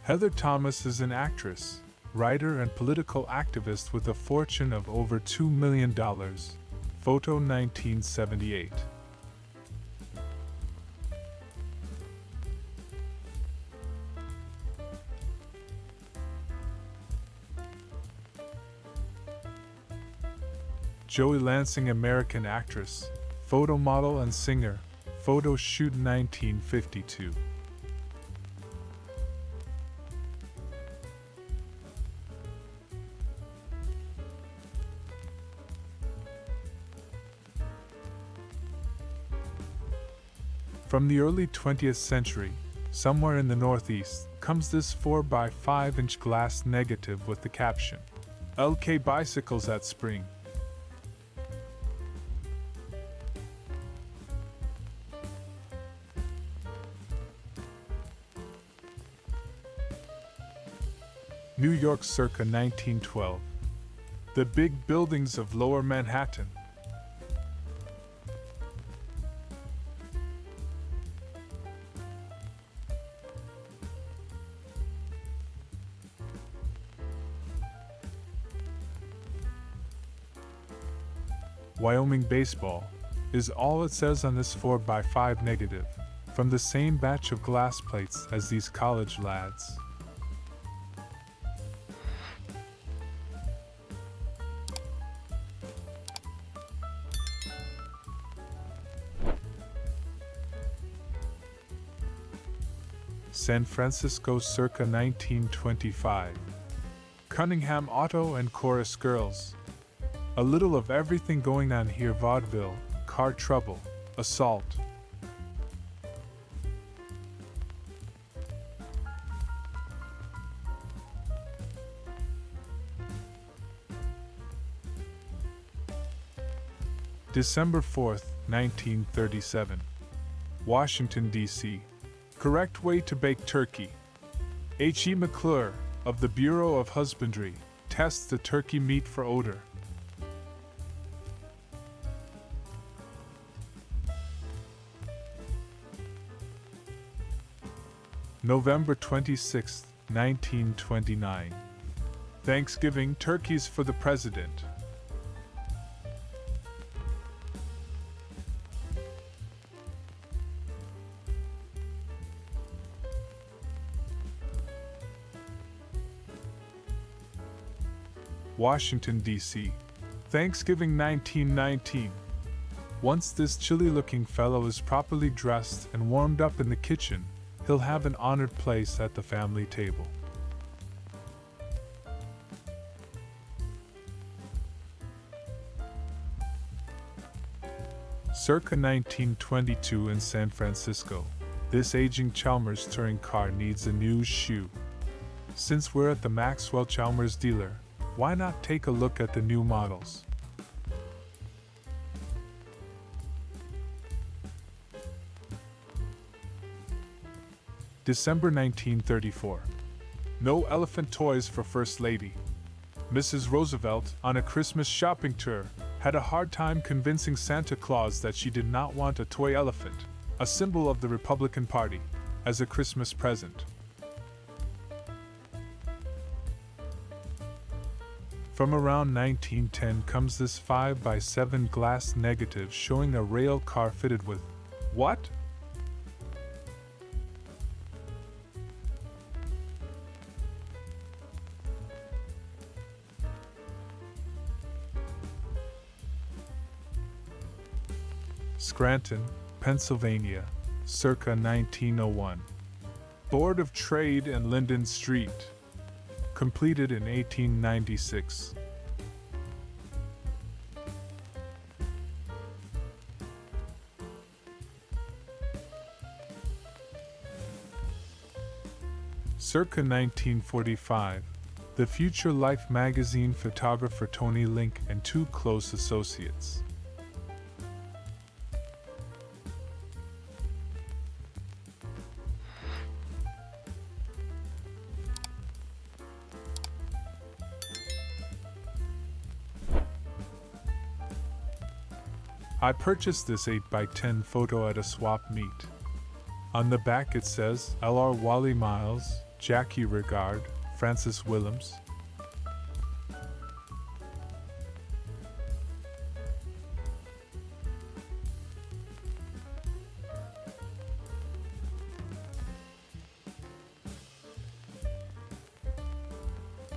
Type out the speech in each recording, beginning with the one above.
Heather Thomas is an actress, writer, and political activist with a fortune of over $2 million. Photo 1978. Joey Lansing, American actress, photo model, and singer. Photo shoot 1952. From the early 20th century, somewhere in the Northeast, comes this 4x5-inch glass negative with the caption, "LK Bicycles at Spring." New York circa 1912. The big buildings of Lower Manhattan. Wyoming baseball is all it says on this 4x5 negative, from the same batch of glass plates as these college lads. San Francisco circa 1925. Cunningham Auto and Chorus Girls. A little of everything going on here: vaudeville, car trouble, assault. December 4th, 1937. Washington, D.C. Correct way to bake turkey. H.E. McClure, of the Bureau of Husbandry, tests the turkey meat for odor. November 26, 1929. Thanksgiving turkeys for the President. Washington, D.C. Thanksgiving 1919. Once this chilly-looking fellow is properly dressed and warmed up in the kitchen, he'll have an honored place at the family table. Circa 1922 in San Francisco. This aging Chalmers touring car needs a new shoe. Since we're at the Maxwell Chalmers dealer, why not take a look at the new models? December 1934. No elephant toys for First Lady. Mrs. Roosevelt, on a Christmas shopping tour, had a hard time convincing Santa Claus that she did not want a toy elephant, a symbol of the Republican Party, as a Christmas present. From around 1910 comes this 5x7 glass negative showing a rail car fitted with what? Scranton, Pennsylvania, circa 1901. Board of Trade and Linden Street. Completed in 1896. Circa 1945. The Future Life magazine photographer Tony Link and two close associates. I purchased this 8x10 photo at a swap meet. On the back it says, L.R. Wally Miles, Jackie Regard, Francis Willems.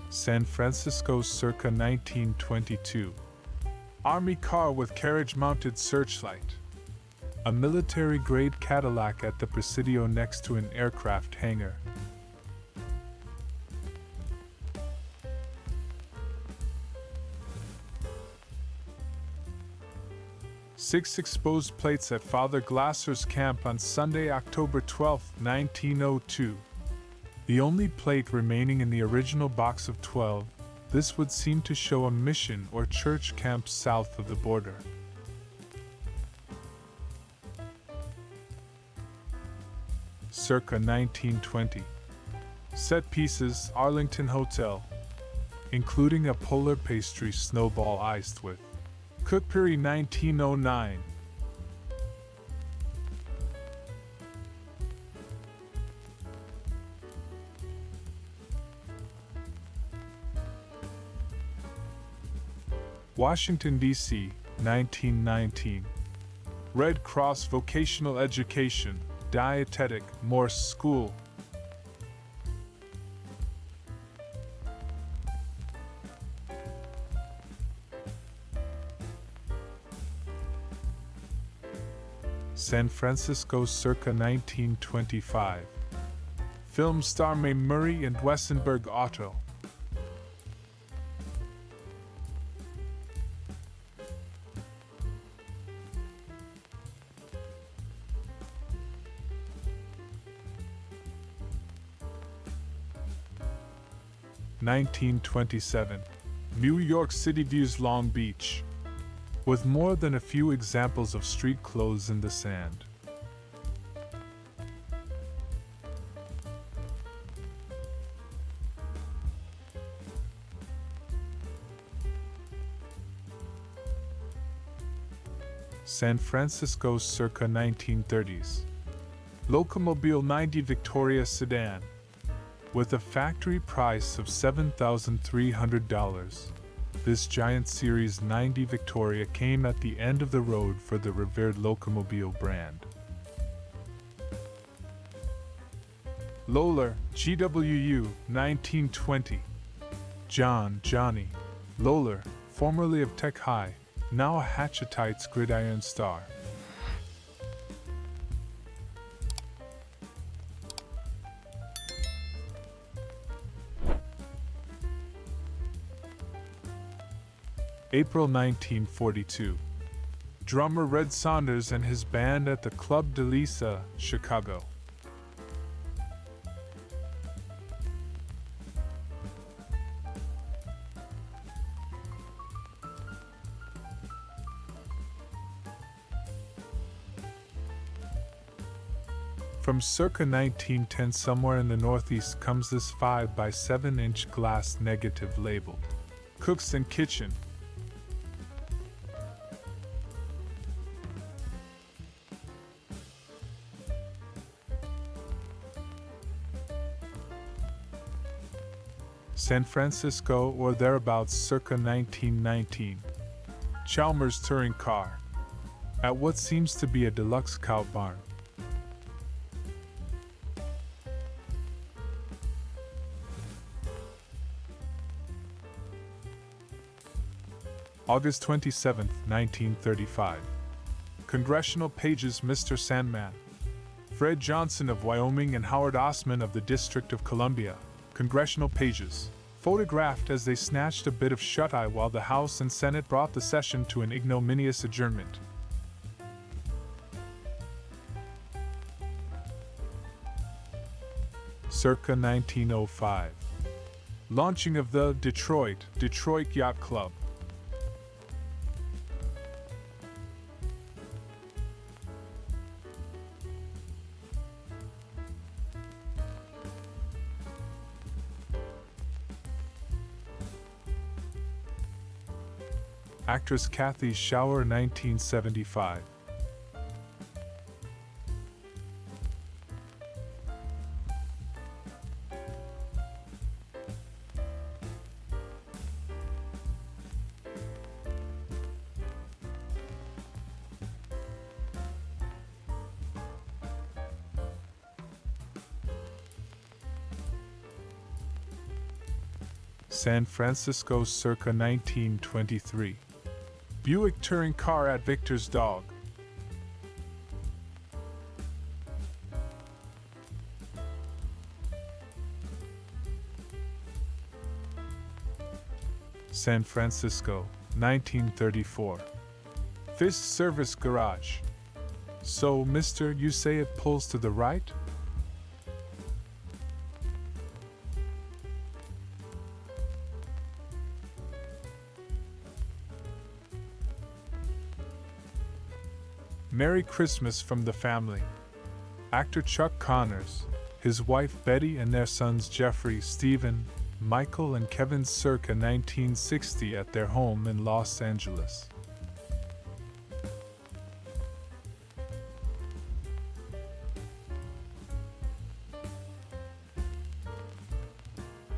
San Francisco circa 1922. Army car with carriage-mounted searchlight. A military-grade Cadillac at the Presidio next to an aircraft hangar. Six exposed plates at Father Glasser's camp on Sunday, October 12, 1902. The only plate remaining in the original box of 12, this would seem to show a mission or church camp south of the border. Circa 1920. Set pieces, Arlington Hotel, including a polar pastry snowball iced with cookery 1909. Washington, D.C., 1919. Red Cross Vocational Education, Dietetic, Morse School. San Francisco circa 1925. Film star Mae Murray and Wessenberg Auto. (1927) New York City views Long Beach, with more than a few examples of street clothes in the sand. San Francisco circa 1930s. Locomobile 90 Victoria sedan, with a factory price of $7,300. This giant Series 90 Victoria came at the end of the road for the revered Locomobile brand. Lohler, GWU, 1920. Johnny Lohler, formerly of Tech High, now a Hatchetite's gridiron star. April 1942. Drummer Red Saunders and his band at the Club de Lisa, Chicago. From circa 1910 somewhere in the Northeast comes this 5 by 7-inch glass negative labeled Cooks and Kitchen. San Francisco or thereabouts circa 1919. Chalmers touring car, at what seems to be a deluxe cow barn. August 27, 1935. Congressional pages Mr. Sandman. Fred Johnson of Wyoming and Howard Osman of the District of Columbia. Congressional pages, photographed as they snatched a bit of shut-eye while the House and Senate brought the session to an ignominious adjournment. Circa 1905. Launching of the Detroit Yacht Club. Actress Kathy Shower, 1975. San Francisco circa 1923. Buick touring car at Victor's Dog. San Francisco, 1934. Fisk Service Garage. So, mister, you say it pulls to the right? Merry Christmas from the family. Actor Chuck Connors, his wife Betty and their sons Jeffrey, Stephen, Michael and Kevin circa 1960 at their home in Los Angeles.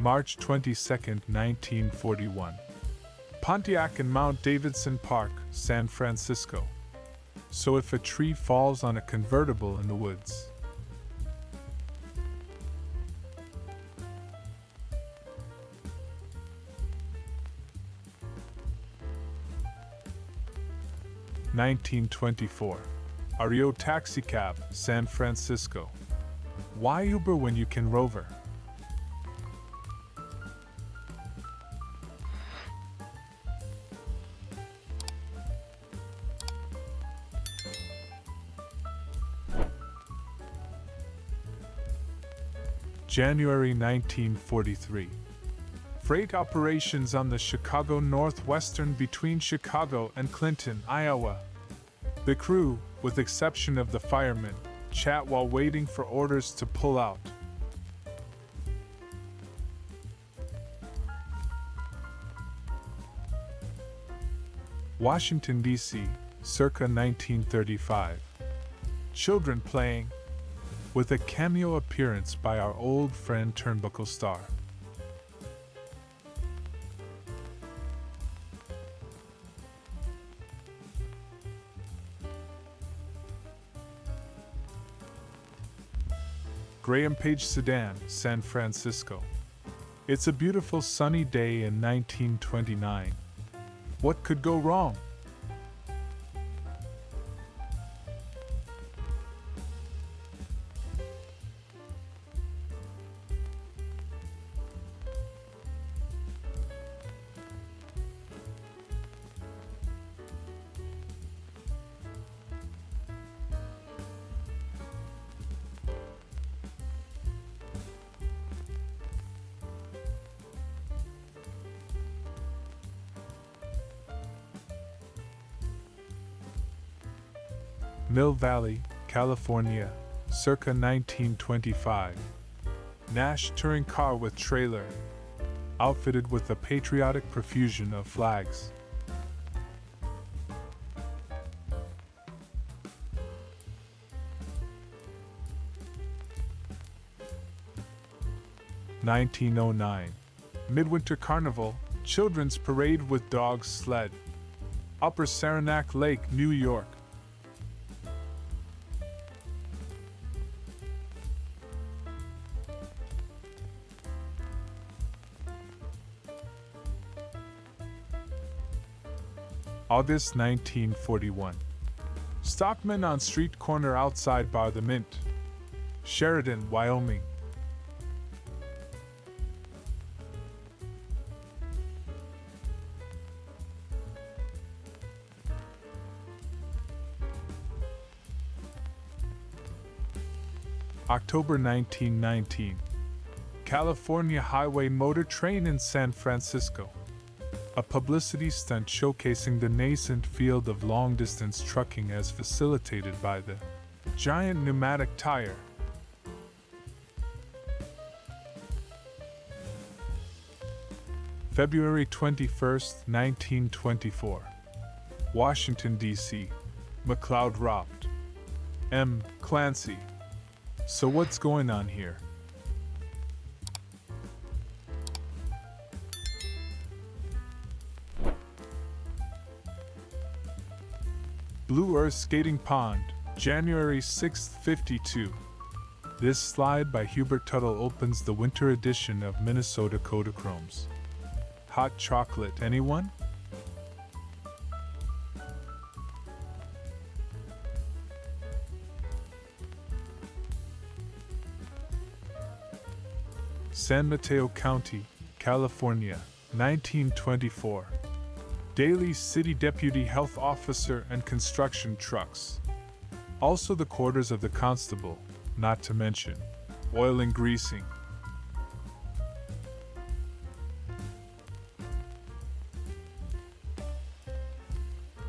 March 22, 1941. Pontiac and Mount Davidson Park, San Francisco. So if a tree falls on a convertible in the woods. (1924) Ario Taxicab, San Francisco. Why Uber when you can Rover? January 1943. Freight operations on the Chicago Northwestern between Chicago and Clinton, Iowa. The crew, with exception of the firemen, chat while waiting for orders to pull out. Washington, D.C., circa 1935. Children playing, with a cameo appearance by our old friend Turnbuckle Star. Graham Page Sedan, San Francisco. It's a beautiful sunny day in 1929. What could go wrong? Mill Valley, California, circa 1925. Nash touring car with trailer, outfitted with a patriotic profusion of flags. (1909) Midwinter Carnival, children's parade with dogs sled. Upper Saranac Lake, New York. August 1941. Stockman on street corner outside Bar the Mint, Sheridan, Wyoming. October 1919. California Highway Motor Train in San Francisco. A publicity stunt showcasing the nascent field of long-distance trucking as facilitated by the giant pneumatic tire. February 21, 1924. Washington, D.C. McLeod robbed. M. Clancy. So what's going on here? Blue Earth Skating Pond, January 6, 52. This slide by Hubert Tuttle opens the winter edition of Minnesota Kodachromes. Hot chocolate, anyone? San Mateo County, California, 1924. Daily City Deputy Health Officer and construction trucks. Also the quarters of the constable, not to mention oil and greasing.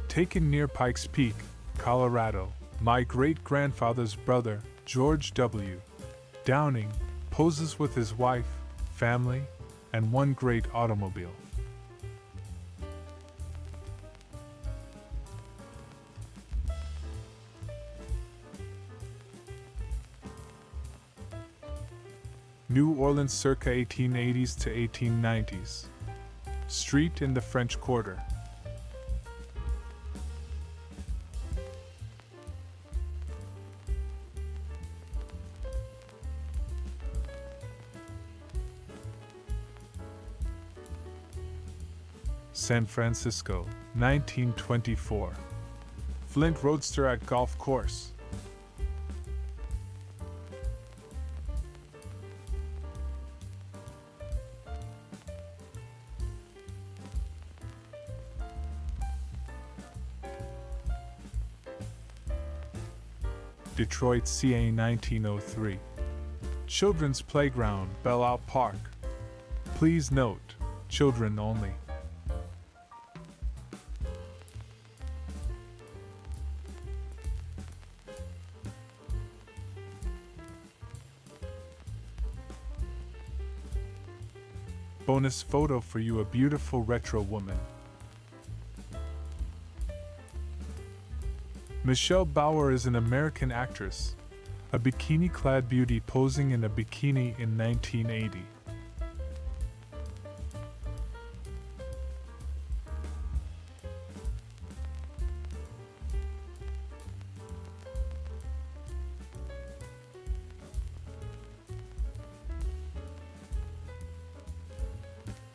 Taken near Pikes Peak, Colorado, my great-grandfather's brother, George W. Downing, poses with his wife, family, and one great automobile. New Orleans circa 1880s to 1890s. Street in the French Quarter. San Francisco, 1924. Flint Roadster at golf course. Detroit, CA, 1903. Children's Playground, Belle Isle Park. Please note, children only. Bonus photo for you, a beautiful retro woman. Michelle Bauer is an American actress, a bikini-clad beauty posing in a bikini in 1980.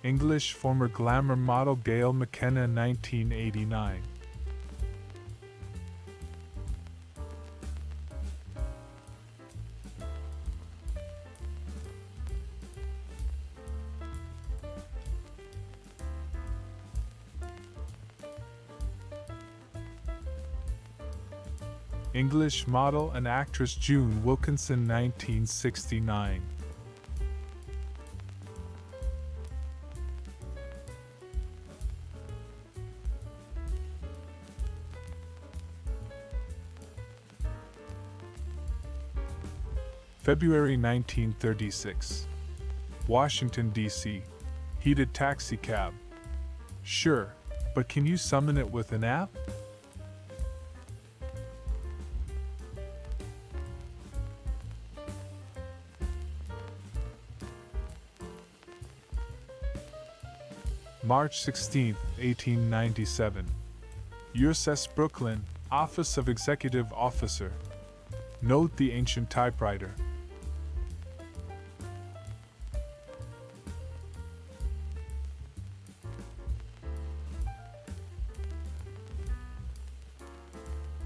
English former glamour model Gail McKenna, 1989. English model and actress June Wilkinson, 1969. February 1936. Washington, D.C. Heated taxi cab. Sure, but can you summon it with an app? March 16, 1897. USS Brooklyn, Office of Executive Officer. Note the ancient typewriter.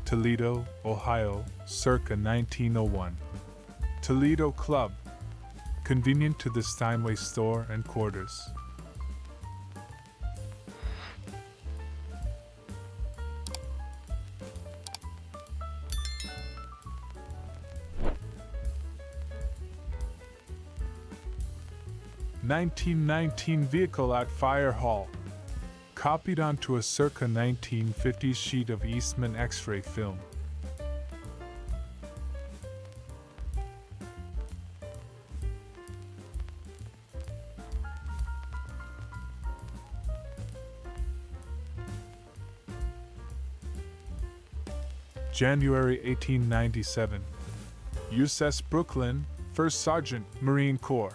Toledo, Ohio, circa 1901. Toledo Club. Convenient to the Steinway store and quarters. (1919) vehicle at Fire Hall. Copied onto a circa 1950s sheet of Eastman X-ray film. January 1897. USS Brooklyn, First Sergeant, Marine Corps.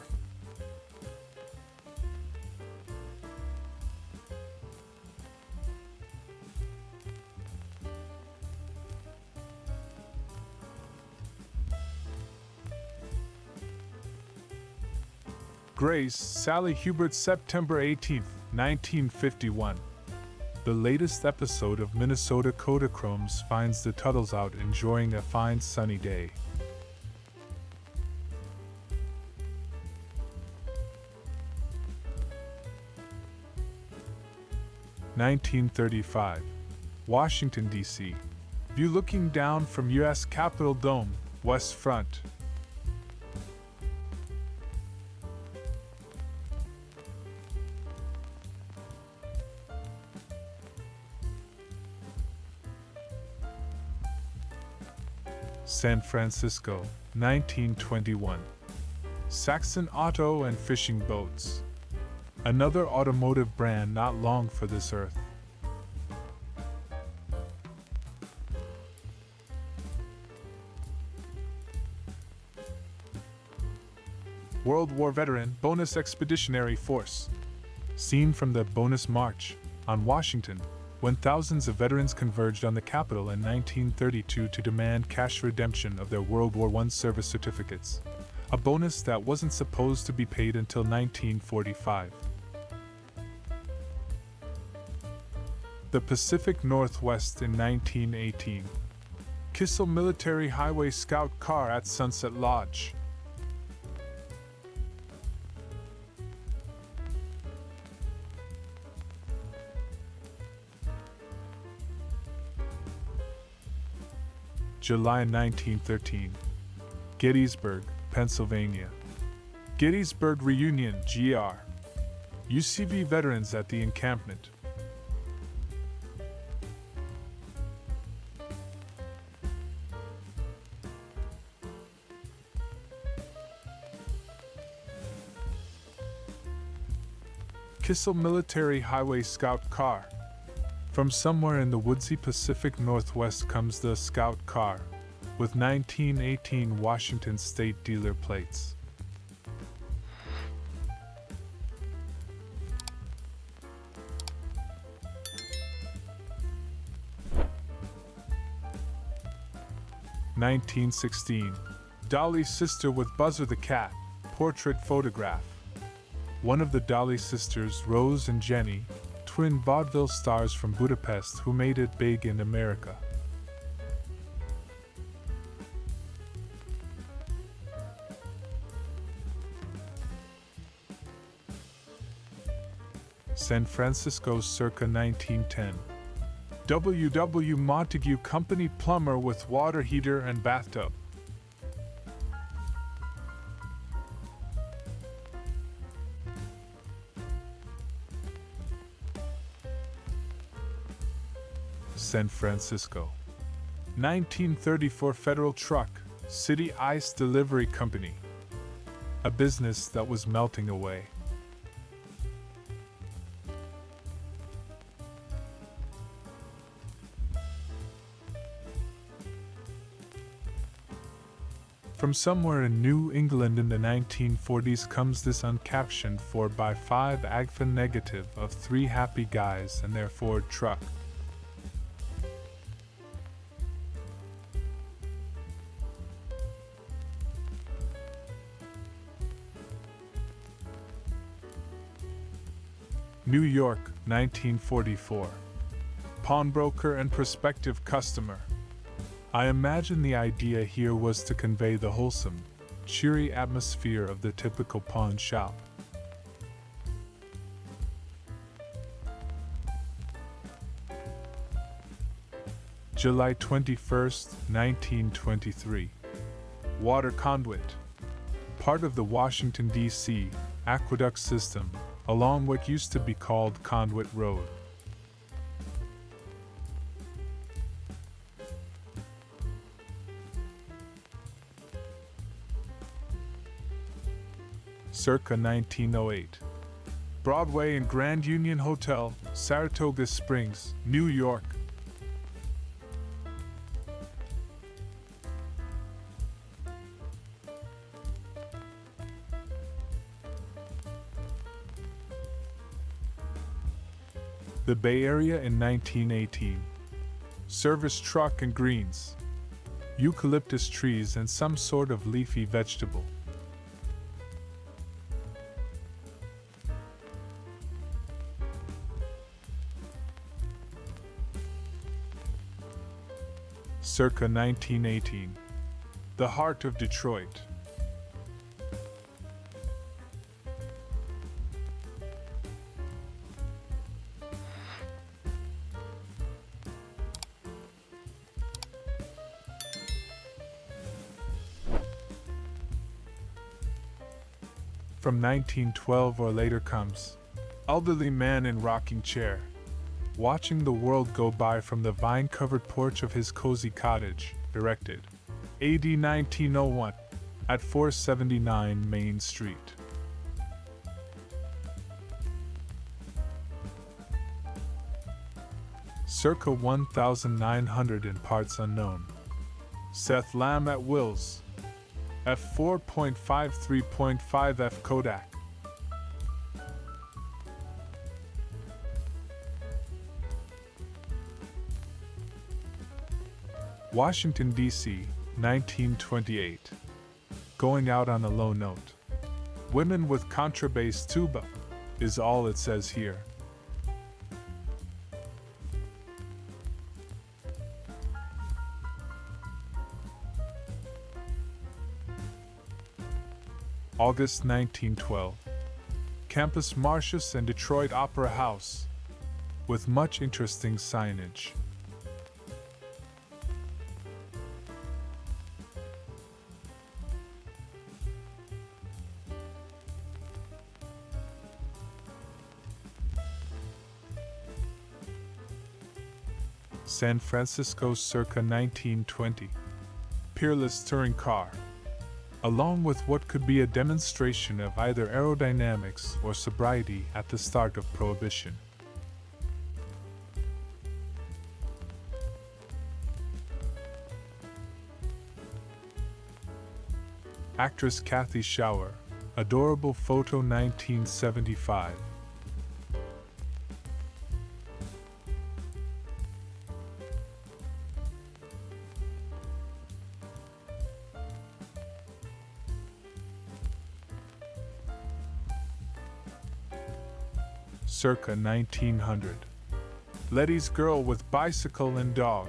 Grace, Sally Hubert, September 18th. 1951. The latest episode of Minnesota Kodachromes finds the Tuttles out enjoying a fine sunny day. (1935) Washington, D.C. View looking down from U.S. Capitol Dome, West Front. San Francisco, 1921. Saxon Auto and Fishing Boats. Another automotive brand not long for this earth. World War veteran Bonus Expeditionary Force. Seen from the Bonus March on Washington, when thousands of veterans converged on the Capitol in 1932 to demand cash redemption of their World War I service certificates, a bonus that wasn't supposed to be paid until 1945. The Pacific Northwest in 1918. Kissel Military Highway Scout Car at Sunset Lodge. July 1913. Gettysburg, Pennsylvania. Gettysburg Reunion, GR. UCV veterans at the encampment. Kissel Military Highway Scout Car. From somewhere in the woodsy Pacific Northwest comes the Scout Car, with 1918 Washington State dealer plates. (1916) Dolly's sister with Buzzer the cat, portrait photograph. One of the Dolly sisters, Rose and Jenny, twin vaudeville stars from Budapest who made it big in America. San Francisco circa 1910. W. Montague Company plumber with water heater and bathtub. San Francisco. 1934 Federal Truck, City Ice Delivery Company. A business that was melting away. From somewhere in New England in the 1940s comes this uncaptioned 4x5 AGFA negative of three happy guys and their Ford truck. New York, 1944. Pawnbroker and prospective customer. I imagine the idea here was to convey the wholesome, cheery atmosphere of the typical pawn shop. July 21st, 1923. Water conduit. Part of the Washington, D.C. aqueduct system, along what used to be called Conduit Road. Circa 1908. Broadway and Grand Union Hotel, Saratoga Springs, New York. The Bay Area in 1918. Service truck and greens. Eucalyptus trees and some sort of leafy vegetable. circa 1918. The heart of Detroit. From 1912 or later comes elderly man in rocking chair, watching the world go by from the vine-covered porch of his cozy cottage, erected AD 1901 at 479 Main Street. Circa 1900 in parts unknown. Seth Lamb at Wills. f4.53.5 F Kodak. Washington, D.C., 1928. Going out on a low note. Women with contrabass tuba is all it says here. August 1912. Campus Martius and Detroit Opera House, with much interesting signage. San Francisco circa 1920. Peerless touring car, along with what could be a demonstration of either aerodynamics or sobriety at the start of Prohibition. Actress Kathy Shower, adorable photo 1975. Circa 1900. Letty's Girl with Bicycle and Dog.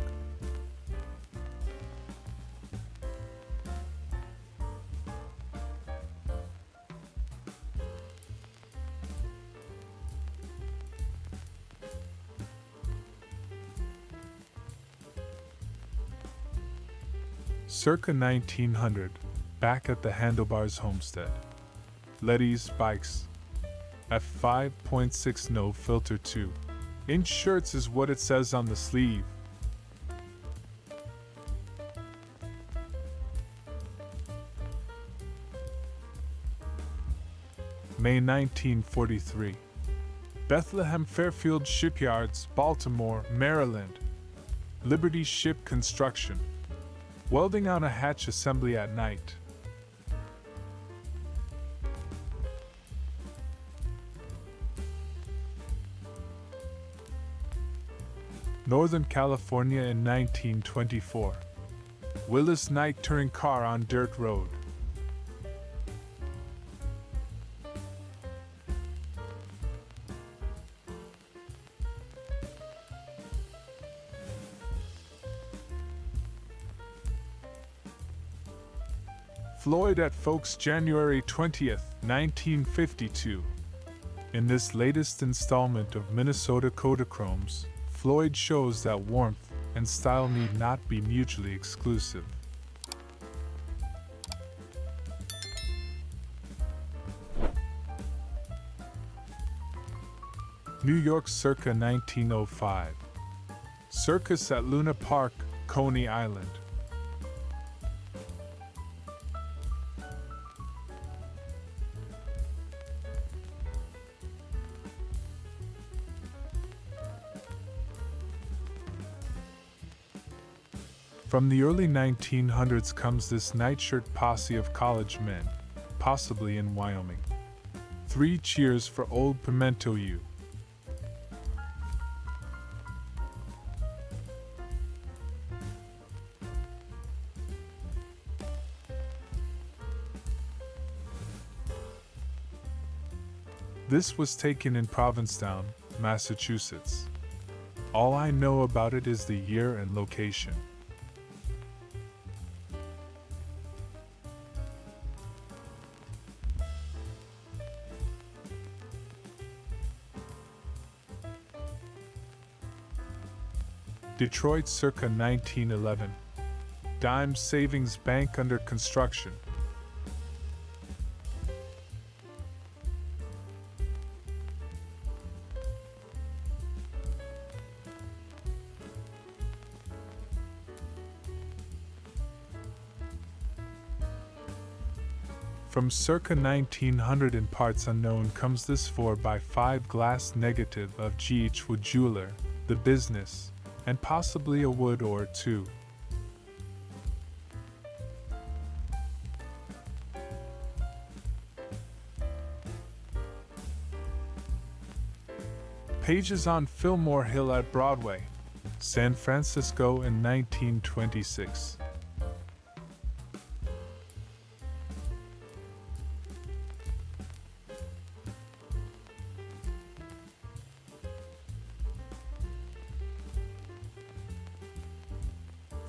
Circa 1900. Back at the Handlebars Homestead. Letty's Bikes. f5.6 no filter 2 inch shirts is what it says on the sleeve. May 1943. Bethlehem Fairfield Shipyards, Baltimore, Maryland. Liberty Ship Construction. Welding on a hatch assembly at night. Northern California in 1924. Willis Night touring car on dirt road. Floyd at Folks, January 20th, 1952. In this latest installment of Minnesota Kodachromes, Floyd shows that warmth and style need not be mutually exclusive. New York circa 1905. Circus at Luna Park, Coney Island. From the early 1900s comes this nightshirt posse of college men, possibly in Wyoming. 3 cheers for old Pimento U. This was taken in Provincetown, Massachusetts. All I know about it is the year and location. Detroit circa 1911. Dime Savings Bank under construction. From circa 1900 in parts unknown comes this 4x5 glass negative of G.H. Wood Jeweler, the business, and possibly a wood or two. Pages on Fillmore Hill at Broadway, San Francisco in 1926.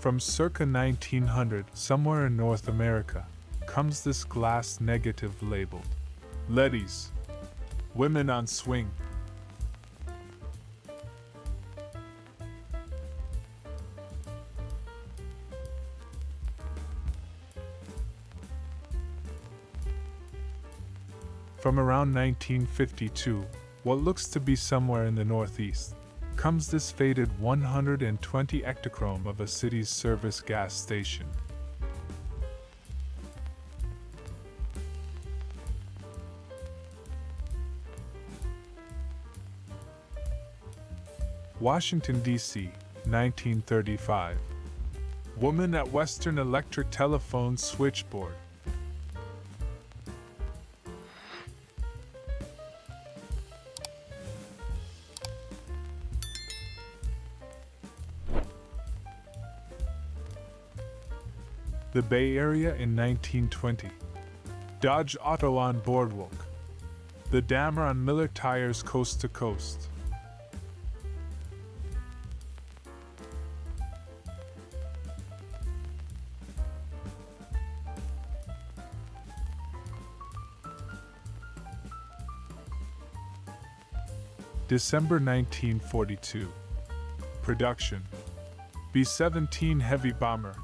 From circa 1900, somewhere in North America, comes this glass negative labeled Letty's Women on Swing. From around 1952, what looks to be somewhere in the Northeast, comes this faded 120 ectochrome of a city's service gas station. Washington, D.C., 1935. Woman at Western Electric telephone switchboard. The Bay Area in 1920. Dodge Auto on Boardwalk. The Dammer on Miller Tires coast to coast. December 1942. Production. B-17 heavy bomber.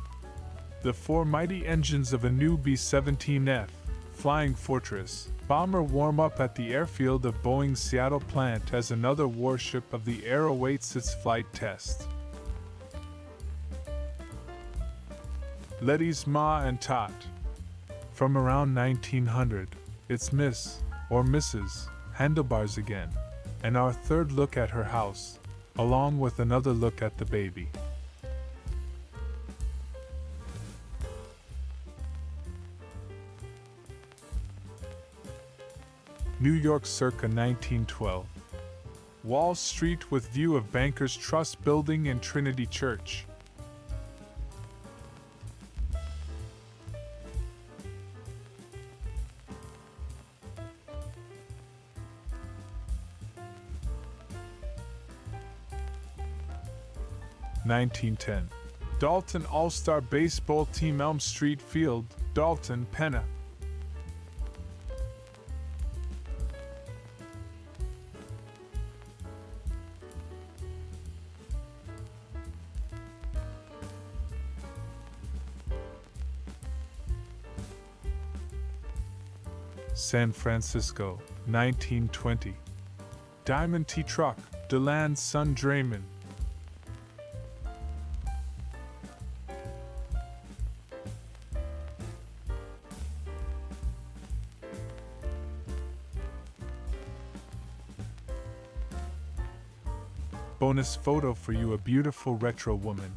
The four mighty engines of a new B-17F, Flying Fortress, bomber warm up at the airfield of Boeing's Seattle plant as another warship of the air awaits its flight test. Letty's Ma and Tot. From around 1900, it's Miss, or Mrs., Handlebars again, and our third look at her house, along with another look at the baby. New York circa 1912. Wall Street with view of Bankers Trust Building and Trinity Church. (1910). Dalton All-Star Baseball Team Elm Street Field, Dalton, Penna. San Francisco, 1920. Diamond T Truck, DeLand's son Draymond. Bonus photo for you, a beautiful retro woman.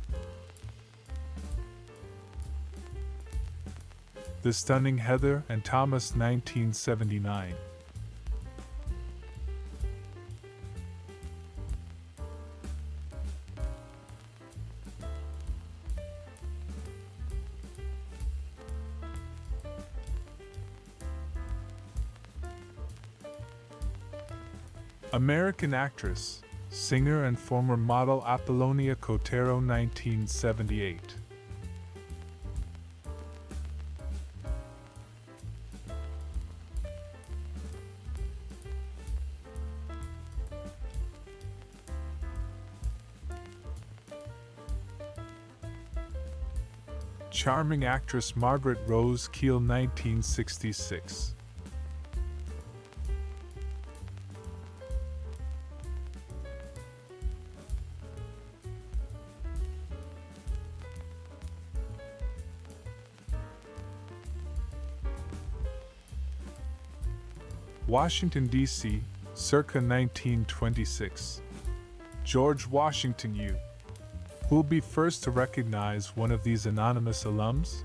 The Stunning Heather and Thomas, 1979. American actress, singer and former model Apollonia Cotero, 1978. charming actress Margaret Rose Keel, 1966. Washington, D.C., circa 1926. George Washington U. Who'll be first to recognize one of these anonymous alums?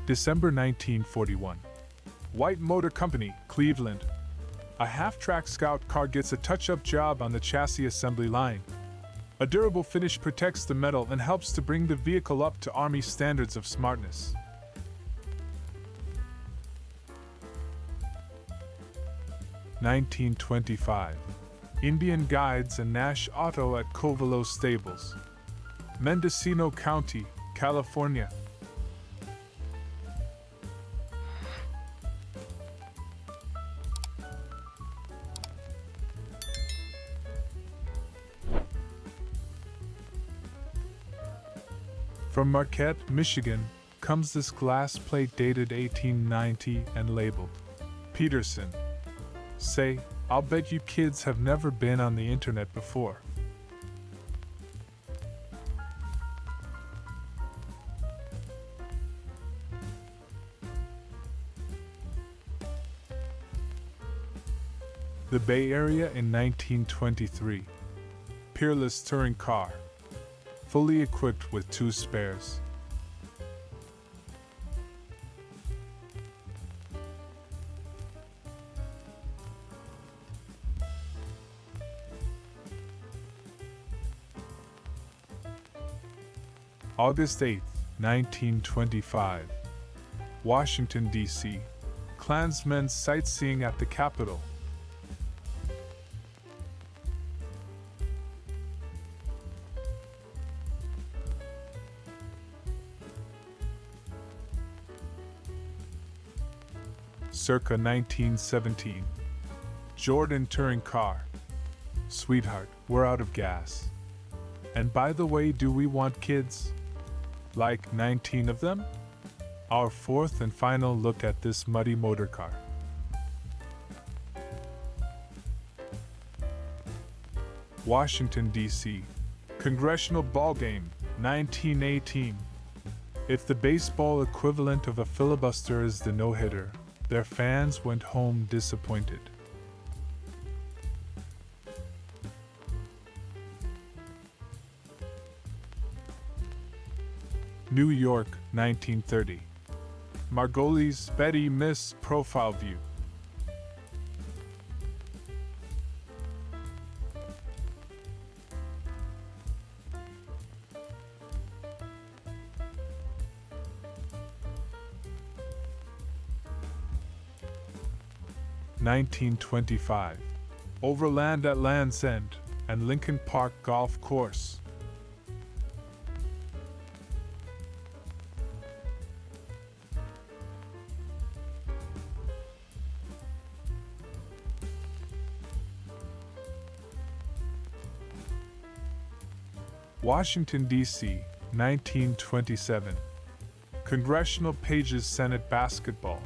December 1941. White Motor Company, Cleveland. A half-track Scout car gets a touch-up job on the chassis assembly line. A durable finish protects the metal and helps to bring the vehicle up to Army standards of smartness. (1925) Indian Guides and Nash Auto at Covelo Stables, Mendocino County, California. From Marquette, Michigan, comes this glass plate dated 1890 and labeled Peterson. Say, I'll bet you kids have never been on the internet before. The Bay Area in 1923. Peerless touring car. Fully equipped with 2 spares. August 8, 1925. Washington, D.C. Klansmen sightseeing at the Capitol. Circa 1917. Jordan touring car. Sweetheart, we're out of gas. And by the way, do we want kids? Like 19 of them? Our fourth and final look at this muddy motor car. Washington, D.C. Congressional Ballgame, 1918. If the baseball equivalent of a filibuster is the no-hitter, their fans went home disappointed. New York, 1930. Margoli's Betty Miss Profile View. (1925) Overland at Land's End and Lincoln Park Golf Course. Washington, D.C., 1927. Congressional Pages Senate Basketball.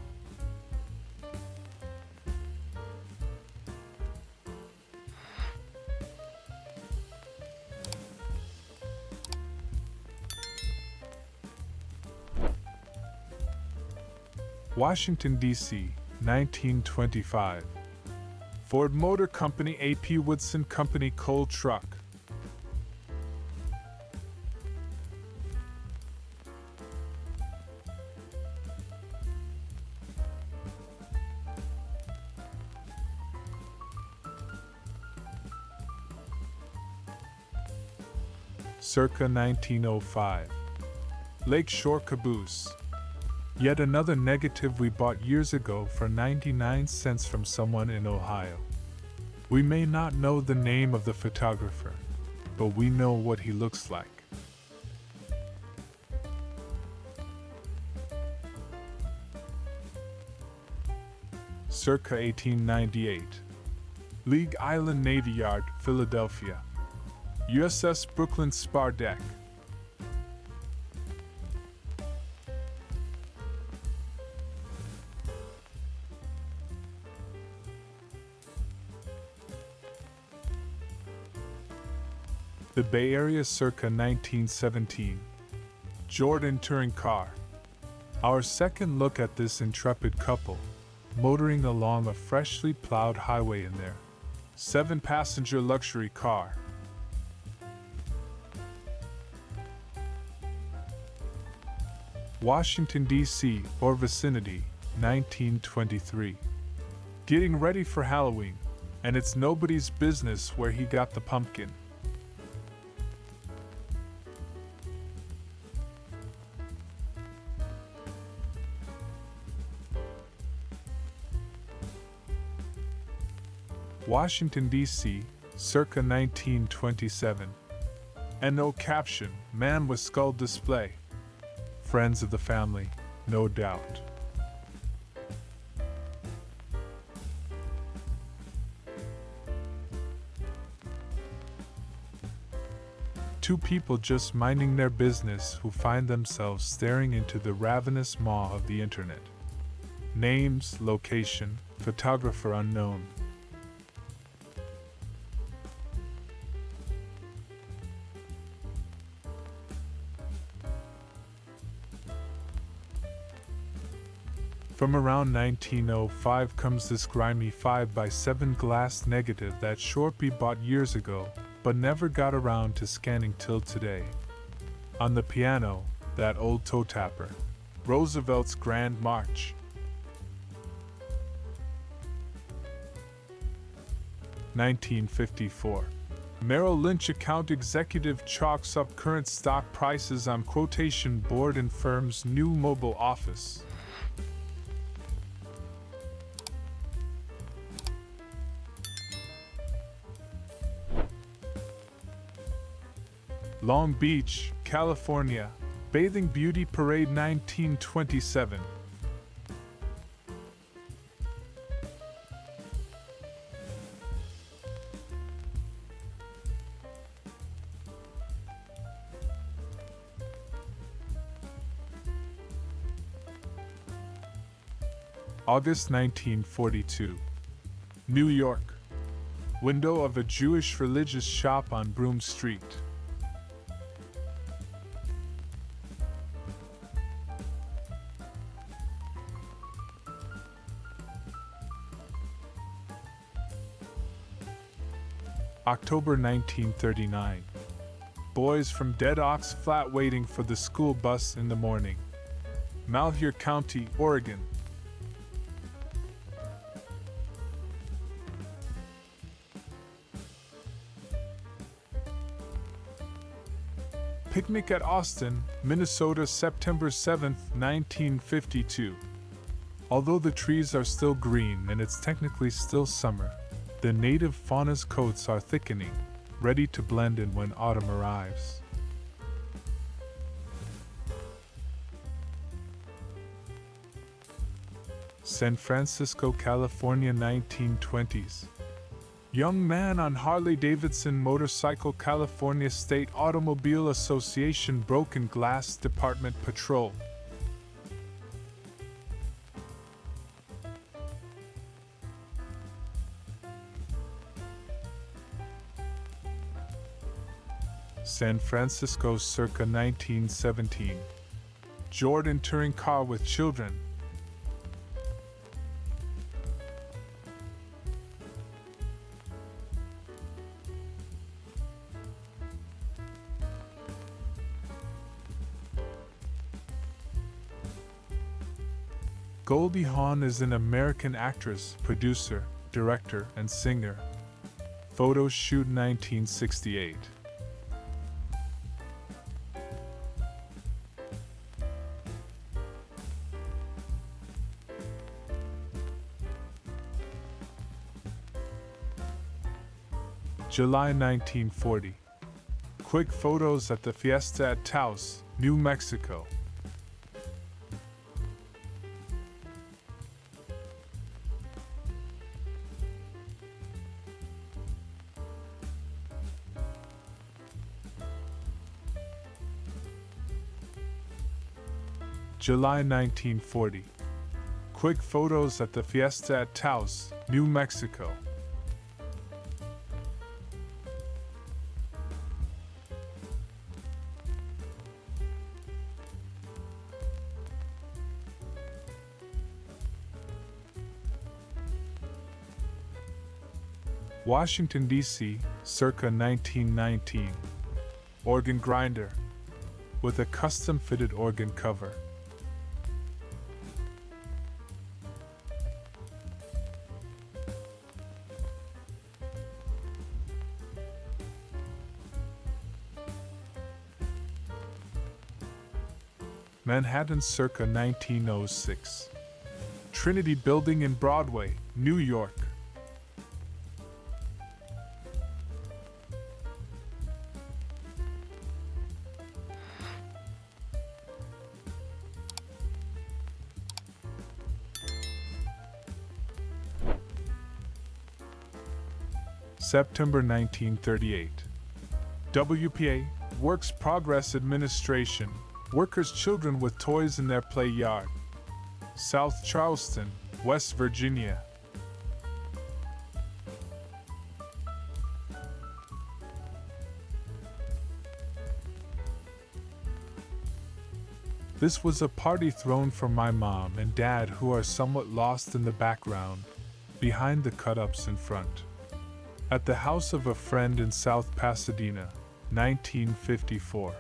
Washington, D.C., 1925. Ford Motor Company A.P. Woodson Company Coal Truck. Circa 1905. Lakeshore Caboose. Yet another negative we bought years ago for 99 cents from someone in Ohio. We may not know the name of the photographer, but we know what he looks like. circa 1898. League Island Navy Yard, Philadelphia. USS Brooklyn spar deck. The Bay Area circa 1917. Jordan touring car. Our second look at this intrepid couple, motoring along a freshly plowed highway in their 7-passenger luxury car. Washington, D.C. or vicinity, 1923. Getting ready for Halloween, and it's nobody's business where he got the pumpkin. Washington, D.C., circa 1927. And no caption, man with skull display. Friends of the family, no doubt. Two people just minding their business who find themselves staring into the ravenous maw of the internet. Names, location, photographer unknown. From around 1905 comes this grimy 5x7 glass negative that Shorty bought years ago, but never got around to scanning till today. On the piano, that old toe tapper, Roosevelt's Grand March. 1954. Merrill Lynch account executive chalks up current stock prices on quotation board in firm's new mobile office. Long Beach, California, Bathing Beauty Parade 1927. August 1942. New York. Window of a Jewish religious shop on Broome Street. October 1939. Boys from Dead Ox Flat waiting for the school bus in the morning. Malheur County, Oregon. Picnic at Austin, Minnesota, September 7, 1952. Although the trees are still green and it's technically still summer, the native fauna's coats are thickening, ready to blend in when autumn arrives. San Francisco, California, 1920s. Young man on Harley-Davidson motorcycle, California State Automobile Association broken glass department patrol. San Francisco, circa 1917. Jordan touring car with children. Goldie Hawn is an American actress, producer, director, and singer. Photo shoot 1968. July 1940. Quick photos at the Fiesta at Taos, New Mexico. July 1940. Quick photos at the fiesta at Taos, New Mexico. Washington, D.C., circa 1919. Organ grinder with a custom-fitted organ cover. Manhattan, circa 1906. Trinity Building in Broadway, New York. September 1938. WPA, Works Progress Administration, workers' children with toys in their play yard. South Charleston, West Virginia. This was a party thrown for my mom and dad, who are somewhat lost in the background, behind the cut-ups in front. At the house of a friend in South Pasadena, 1954.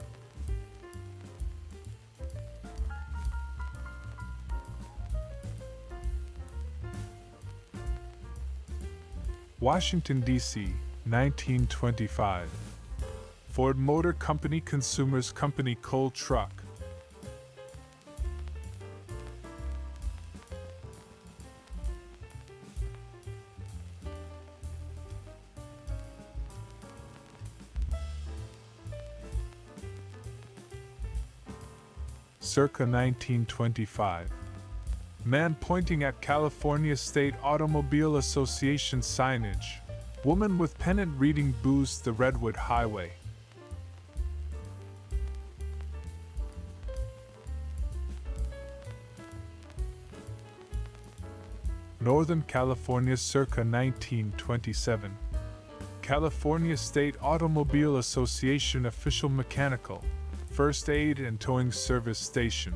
Washington, D.C., 1925. Ford Motor Company Consumers Company Coal Truck. Circa 1925. Man pointing at California State Automobile Association signage. Woman with pennant reading Booze the Redwood Highway. Northern California, circa 1927. California State Automobile Association Official Mechanical, First Aid and Towing Service Station.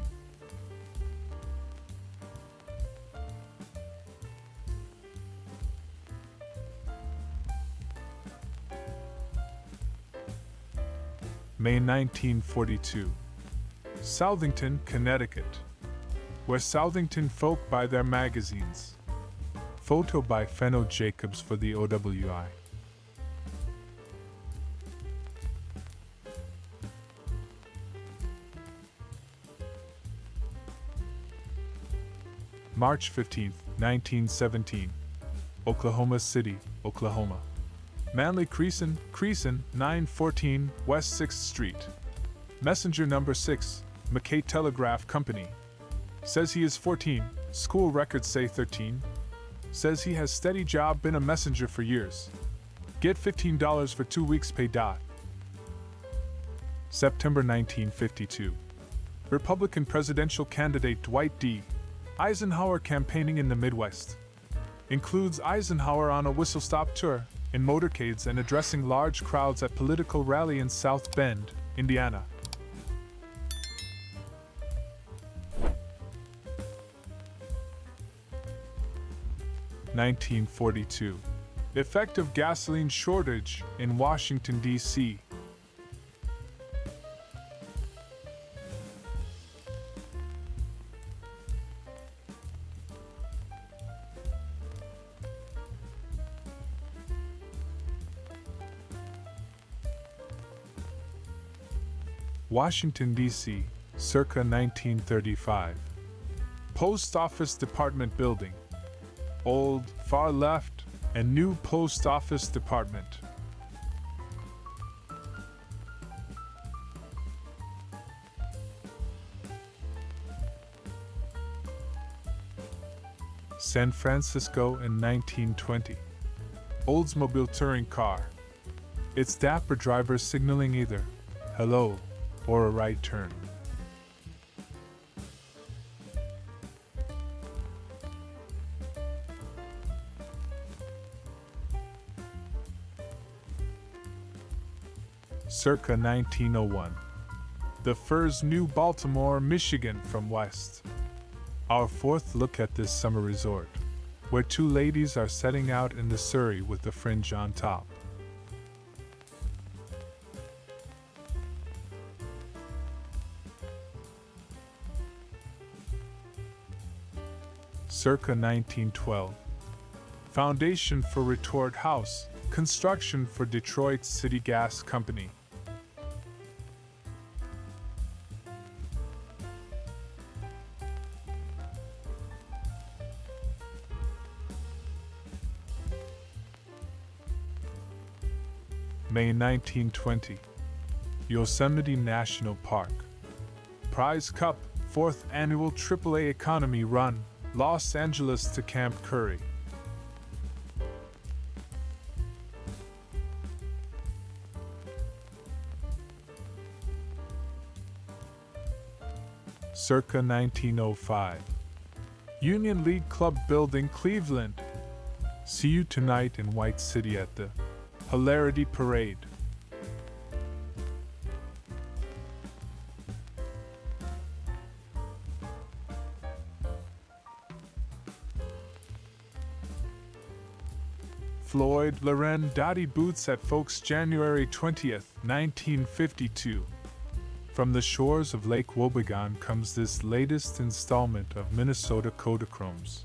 May 1942. Southington, Connecticut, where Southington folk buy their magazines. Photo by Fenno Jacobs for the OWI. March 15, 1917. Oklahoma City, Oklahoma. Manley Creason, 914 West 6th Street. Messenger number 6, McKay Telegraph Company. Says he is 14, school records say 13. Says he has steady job, been a messenger for years. Get $15 for 2 weeks pay. September 1952. Republican presidential candidate Dwight D. Eisenhower campaigning in the Midwest. Includes Eisenhower on a whistle-stop tour, in motorcades and addressing large crowds at political rally in South Bend, Indiana. (1942) Effect of gasoline shortage in Washington, D.C. Washington, D.C., circa 1935. Post Office Department Building. Old, far left, and new Post Office Department. San Francisco in 1920. Oldsmobile touring car. Its dapper driver signaling either hello or a right turn. circa 1901. The Firs New Baltimore, Michigan from west. Our fourth look at this summer resort, where two ladies are setting out in the Surrey with the fringe on top. Circa 1912. Foundation for Retort House, construction for Detroit City Gas Company. May 1920. Yosemite National Park. Prize Cup, 4th Annual AAA Economy Run, Los Angeles to Camp Curry. Circa 1905. Union League Club Building, Cleveland. See you tonight in White City at the Hilarity Parade. Floyd Loren Dottie Boots at Folks, January 20th, 1952. From the shores of Lake Wobegon comes this latest installment of Minnesota Kodachromes.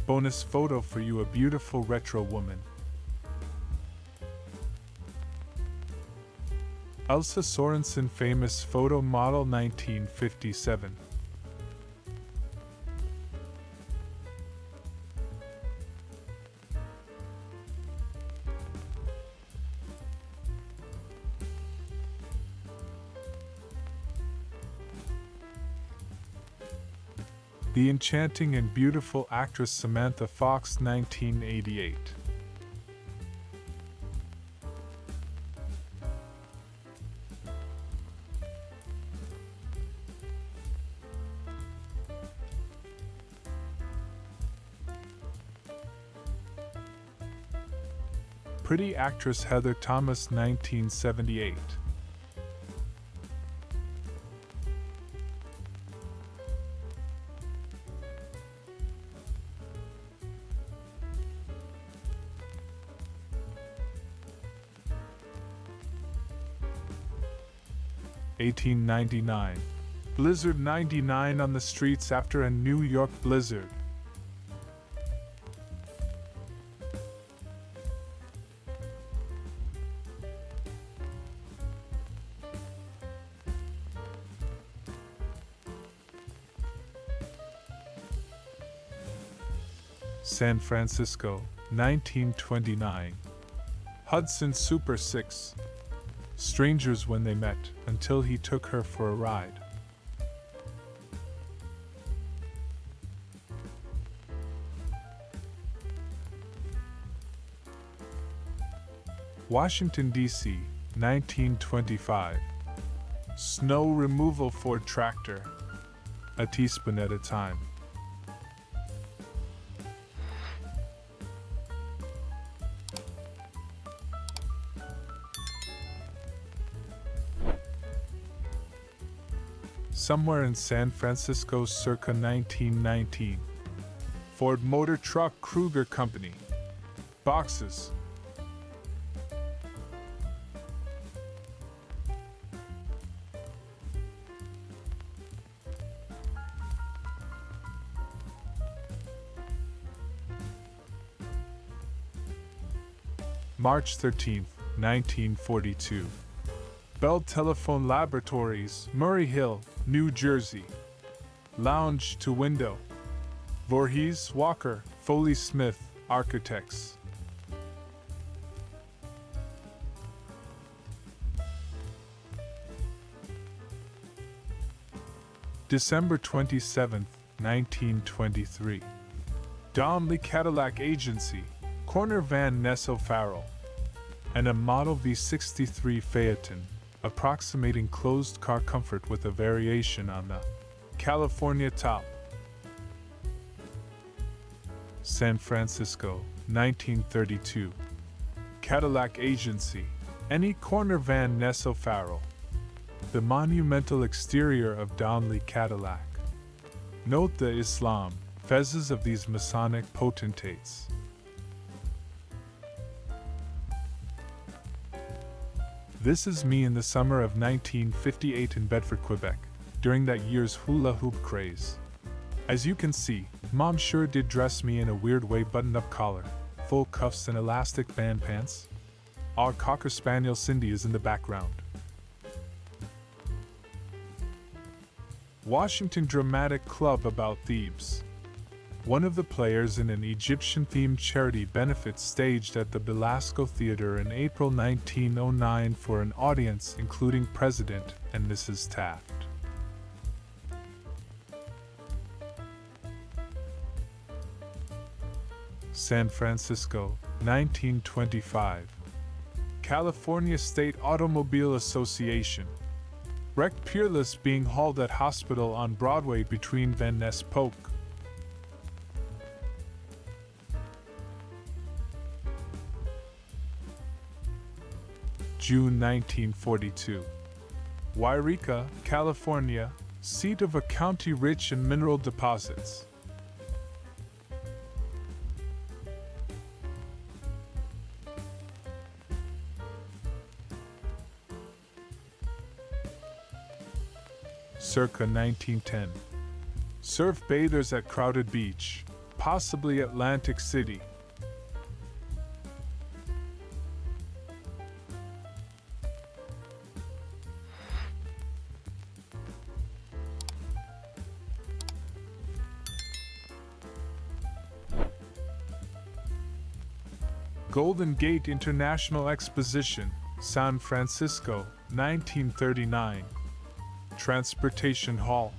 Bonus photo for you, a beautiful retro woman. Elsa Sorensen, famous photo model, 1957. The enchanting and beautiful actress Samantha Fox, 1988. Pretty actress Heather Thomas, 1978. (1899). Blizzard 99 on the streets after a New York blizzard. San Francisco, 1929. Hudson Super 6. Strangers when they met, until he took her for a ride. Washington, D.C., 1925. Snow removal Ford tractor. A teaspoon at a time. Somewhere in San Francisco circa 1919. Ford Motor Truck Kruger Company. Boxes. March 13, 1942. Bell Telephone Laboratories, Murray Hill, New Jersey. Lounge to window. Voorhees, Walker, Foley Smith, Architects. December 27, 1923. Donnelly Cadillac Agency, corner Van Ness O'Farrell, and a Model V63 Phaeton, approximating closed car comfort with a variation on the California top. San Francisco, 1932. Cadillac Agency. Any corner Van Ness O'Farrell. The monumental exterior of Donnelly Cadillac. Note the Islam, fezzes of these Masonic potentates. This is me in the summer of 1958 in Bedford, Quebec, during that year's hula hoop craze. As you can see, Mom sure did dress me in a weird way, button-up collar, full cuffs and elastic band pants. Our Cocker Spaniel Cindy is in the background. Washington Dramatic Club about Thebes. One of the players in an Egyptian-themed charity benefit staged at the Belasco Theater in April 1909 for an audience including President and Mrs. Taft. San Francisco, 1925. California State Automobile Association. Wrecked Peerless being hauled at hospital on Broadway between Van Ness Polk. June 1942. Wairika, California, seat of a county rich in mineral deposits. Circa 1910. Surf bathers at crowded beach, possibly Atlantic City. Golden Gate International Exposition, San Francisco, 1939. Transportation Hall.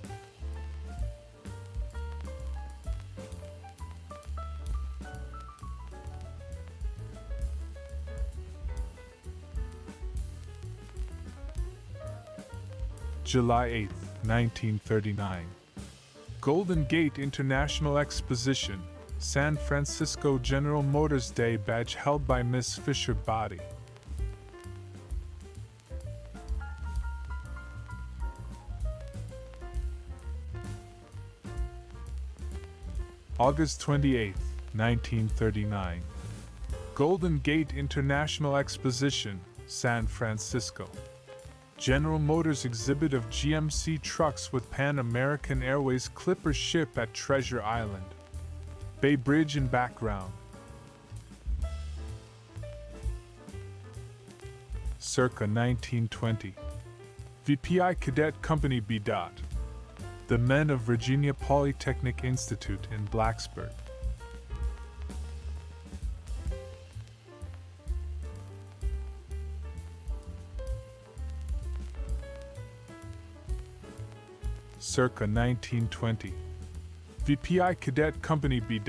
July 8, 1939. Golden Gate International Exposition, San Francisco General Motors Day badge held by Miss Fisher Body. August 28, 1939. Golden Gate International Exposition, San Francisco. General Motors exhibit of GMC trucks with Pan American Airways Clipper ship at Treasure Island. Bay Bridge in background. Circa 1920. VPI Cadet Company B. The Men of Virginia Polytechnic Institute in Blacksburg. Circa 1920. VPI Cadet Company B.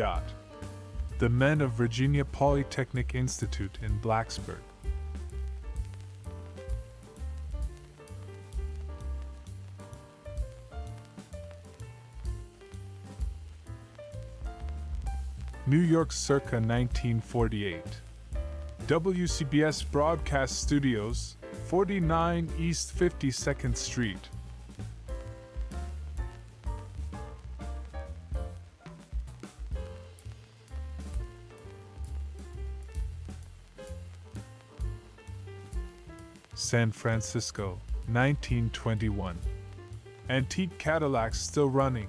The Men of Virginia Polytechnic Institute in Blacksburg. New York circa 1948. WCBS Broadcast Studios, 49 East 52nd Street. San Francisco, 1921. Antique Cadillacs still running.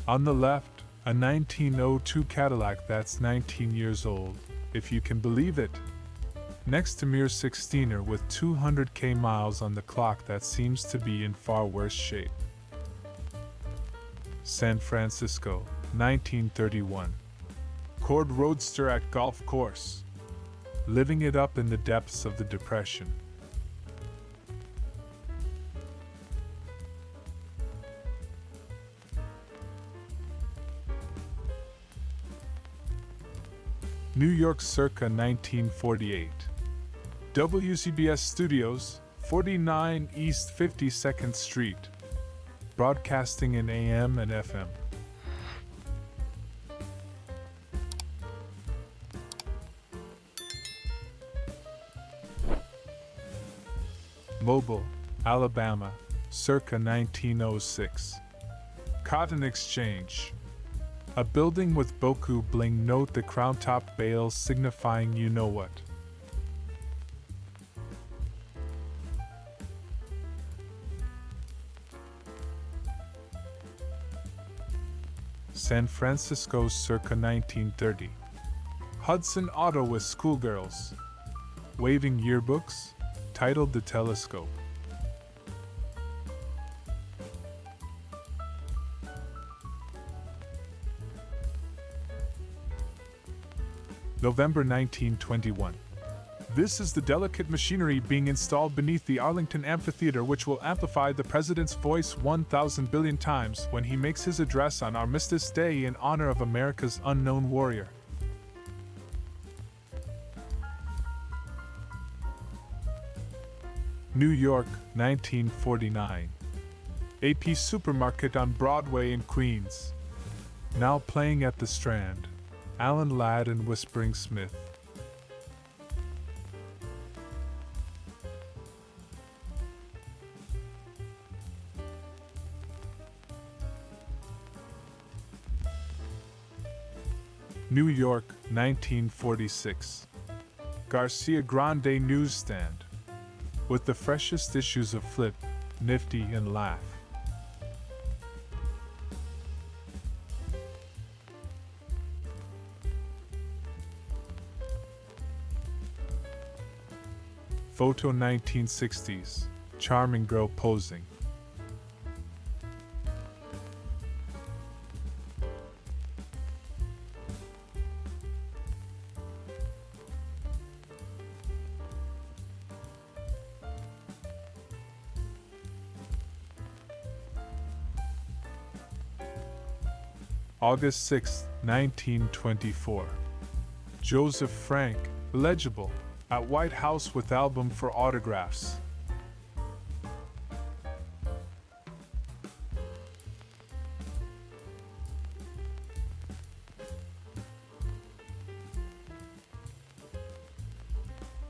On the left, a 1902 Cadillac that's 19 years old, if you can believe it. Next to mere 16er with 200k miles on the clock that seems to be in far worse shape. San Francisco, 1931. Cord Roadster at golf course. Living it up in the depths of the Depression. New York circa 1948. WCBS Studios, 49 East 52nd Street. broadcasting in AM and FM. Mobile, Alabama, circa 1906. Cotton Exchange. A building with boku bling, note the crown top bales signifying you know what. San Francisco circa 1930. Hudson Auto with schoolgirls. Waving yearbooks, titled The Telescope. November 1921. This is the delicate machinery being installed beneath the Arlington Amphitheater, which will amplify the President's voice 1,000 billion times when he makes his address on Armistice Day in honor of America's unknown warrior. New York, 1949. AP Supermarket on Broadway in Queens. Now playing at the Strand. Alan Ladd and Whispering Smith. New York, 1946. Garcia Grande Newsstand. With the freshest issues of Flip, Nifty, and Laugh. Photo 1960s. Charming girl posing. August 6, 1924. Joseph Frank, illegible, at White House with album for autographs.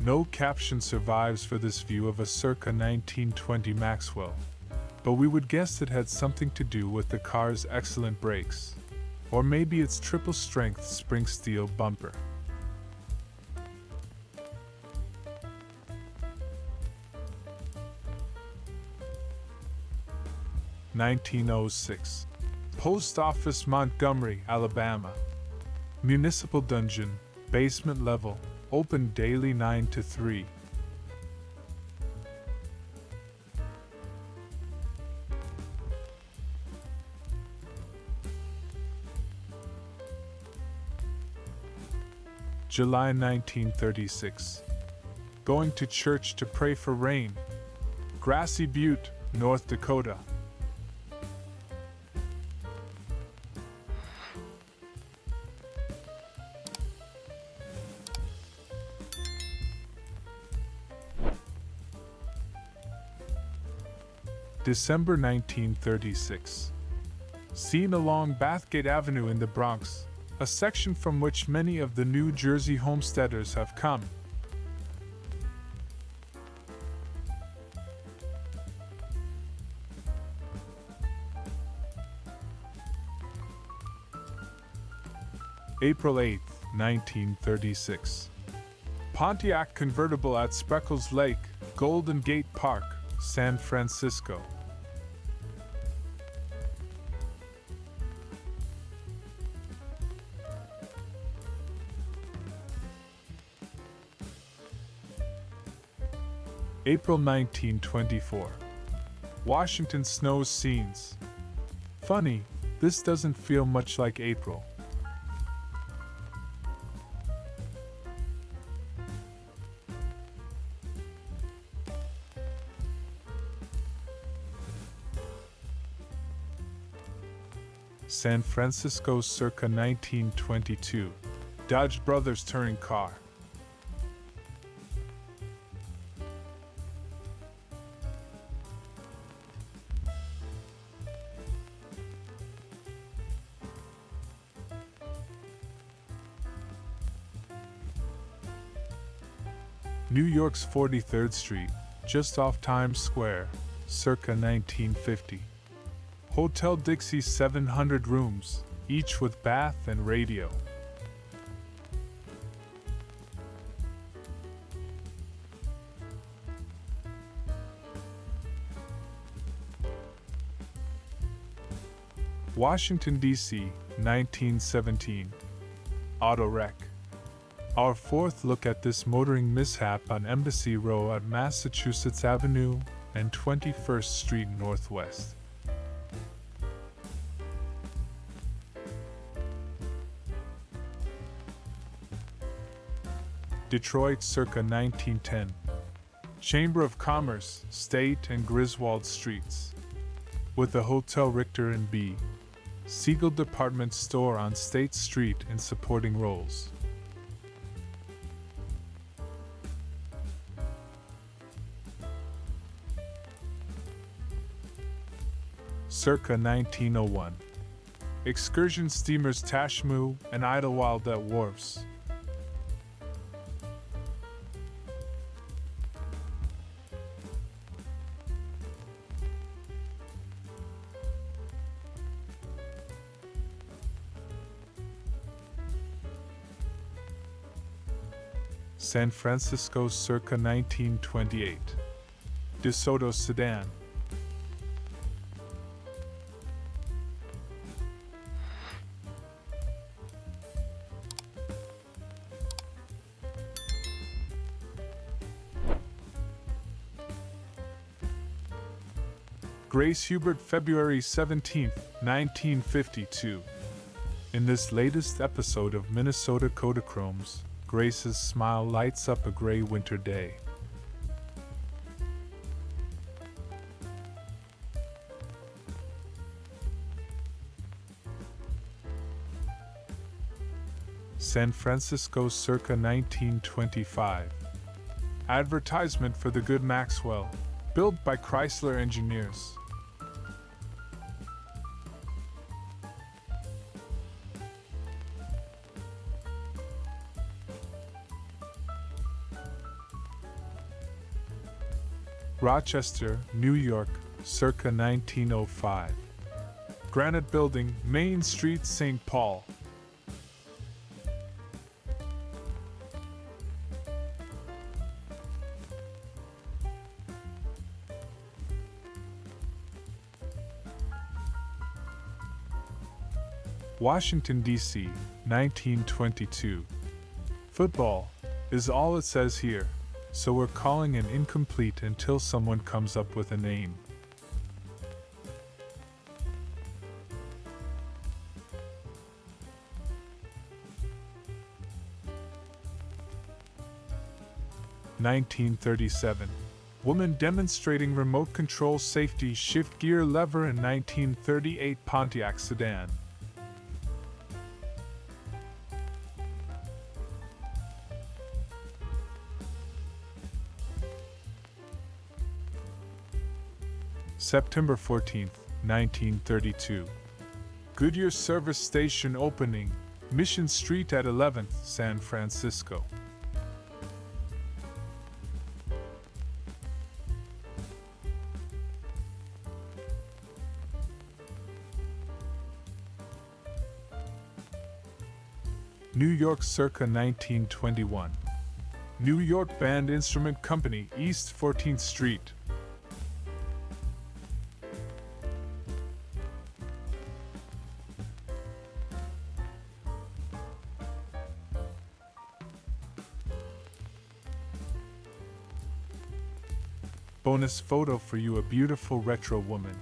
No caption survives for this view of a circa 1920 Maxwell, but we would guess it had something to do with the car's excellent brakes, or maybe its triple-strength spring steel bumper. (1906) Post Office, Montgomery, Alabama. Municipal dungeon, basement level, open daily 9 to 3. July 1936. Going to church to pray for rain. Grassy Butte, North Dakota. December 1936. Seen along Bathgate Avenue in the Bronx, a section from which many of the New Jersey homesteaders have come. April 8, 1936. Pontiac convertible at Spreckles Lake, Golden Gate Park, San Francisco. April 1924. Washington snow scenes. Funny, this doesn't feel much like April. San Francisco circa 1922. Dodge Brothers touring car. New York's 43rd Street, just off Times Square, circa 1950. Hotel Dixie, 700 rooms, each with bath and radio. Washington, D.C., 1917. Auto wreck. Our fourth look at this motoring mishap on Embassy Row at Massachusetts Avenue and 21st Street Northwest. Detroit, circa 1910. Chamber of Commerce, State and Griswold Streets. With the Hotel Richter and B. Siegel Department Store on State Street in supporting roles. Circa 1901. Excursion steamers Tashmoo and Idlewild at wharfs. San Francisco, circa 1928. DeSoto sedan. Grace Hubert, February 17, 1952. In this latest episode of Minnesota Kodachromes, Grace's smile lights up a gray winter day. San Francisco, circa 1925. Advertisement for the Good Maxwell, built by Chrysler Engineers. Rochester, New York, circa 1905. Granite Building, Main Street, St. Paul. Washington, D.C., 1922. Football is all it says here, so we're calling it incomplete until someone comes up with a name. (1937) Woman demonstrating remote control safety shift gear lever in 1938 Pontiac sedan. September 14, 1932. Goodyear Service Station opening, Mission Street at 11th, San Francisco. New York, circa 1921. New York Band Instrument Company, East 14th Street. Bonus photo for you, a beautiful retro woman.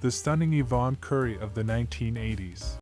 The stunning Yvonne Curry of the 1980s.